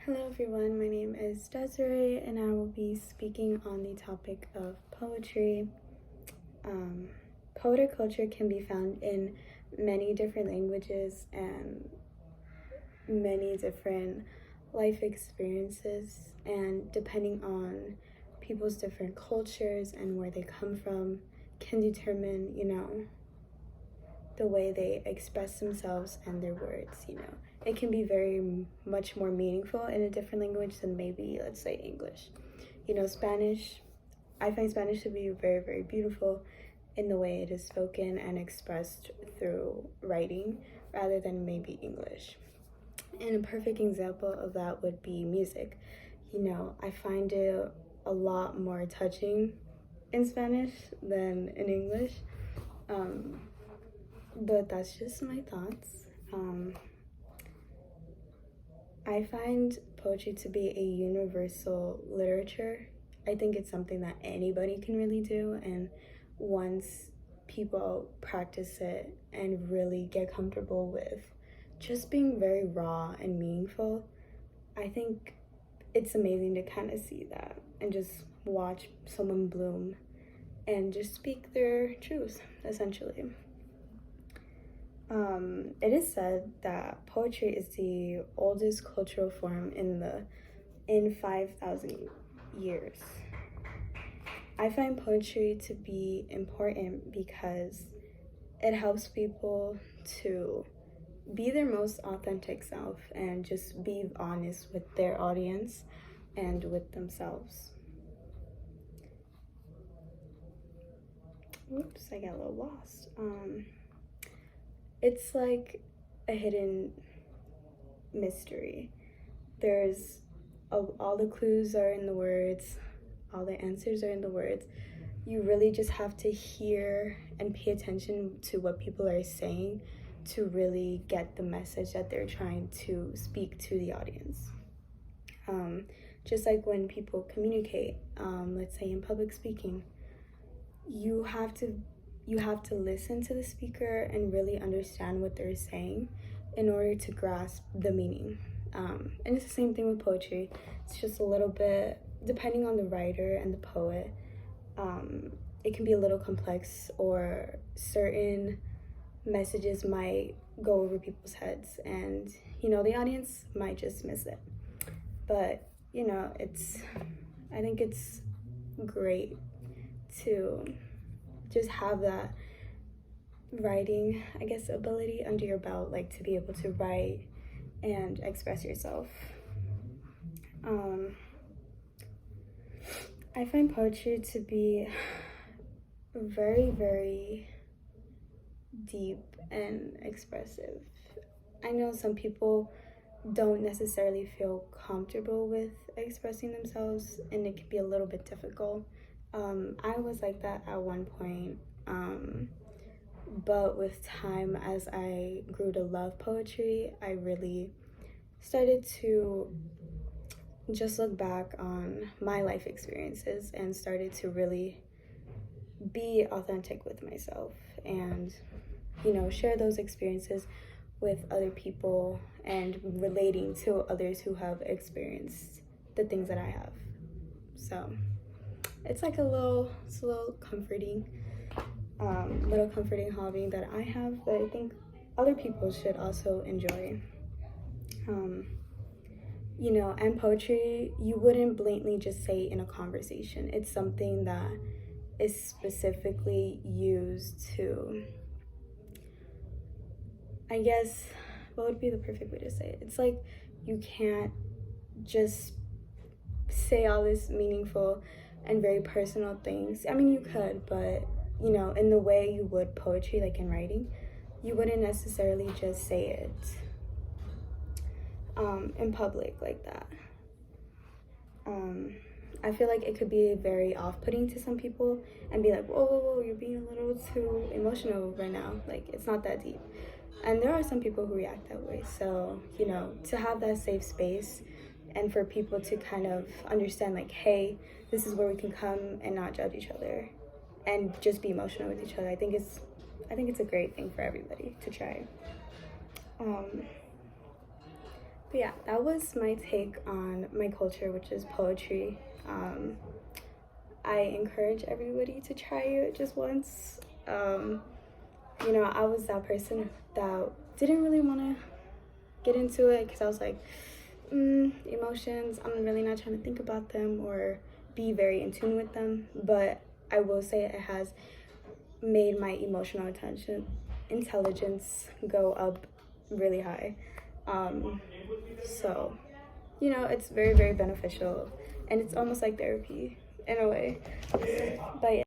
Hello everyone, my name is Desiree and I will be speaking on the topic of poetry. Poetic culture can be found in many different languages and many different life experiences, and depending on people's different cultures and where they come from can determine, the way they express themselves and their words. It can be very much more meaningful in a different language than maybe, let's say, English. Spanish, I find Spanish to be very, very beautiful in the way it is spoken and expressed through writing rather than maybe English. And a perfect example of that would be music. I find it a lot more touching in Spanish than in English. But that's just my thoughts. I find poetry to be a universal literature. I think it's something that anybody can really do, and once people practice it and really get comfortable with just being very raw and meaningful, I think it's amazing to kind of see that and just watch someone bloom and just speak their truth, essentially. It is said that poetry is the oldest cultural form in 5,000 years. I find poetry to be important because it helps people to be their most authentic self and just be honest with their audience and with themselves. Oops, I got a little lost. It's like a hidden mystery. There's all the clues are in the words, all the answers are in the words. You really just have to hear and pay attention to what people are saying to really get the message that they're trying to speak to the audience. Just like when people communicate, let's say in public speaking, you have to listen to the speaker and really understand what they're saying in order to grasp the meaning. And it's the same thing with poetry. It's just a little bit, depending on the writer and the poet, it can be a little complex, or certain messages might go over people's heads and, the audience might just miss it. But, I think it's great to just have that writing, ability under your belt, like to be able to write and express yourself. I find poetry to be very, very deep and expressive. I know some people don't necessarily feel comfortable with expressing themselves, and it can be a little bit difficult. I was like that at one point, but with time, as I grew to love poetry, I really started to just look back on my life experiences and started to really be authentic with myself and, share those experiences with other people and relating to others who have experienced the things that I have. So it's like a little comforting hobby that I have that I think other people should also enjoy. And poetry, you wouldn't blatantly just say in a conversation. It's something that is specifically used to, what would be the perfect way to say it? It's like you can't just say all this meaningful and very personal things. I mean, you could, but, in the way you would poetry, like in writing, you wouldn't necessarily just say it in public like that. I feel like it could be very off-putting to some people and be like, whoa, you're being a little too emotional right now. Like, it's not that deep. And there are some people who react that way. So, to have that safe space and for people to kind of understand, like, hey, this is where we can come and not judge each other and just be emotional with each other. I think it's a great thing for everybody to try. But yeah, that was my take on my culture, which is poetry. I encourage everybody to try it just once. You know, I was that person that didn't really want to get into it because I was like, emotions, I'm really not trying to think about them or be very in tune with them. But I will say it has made my emotional intelligence go up really high. So, you know, it's very, very beneficial, and it's almost like therapy in a way. But yeah.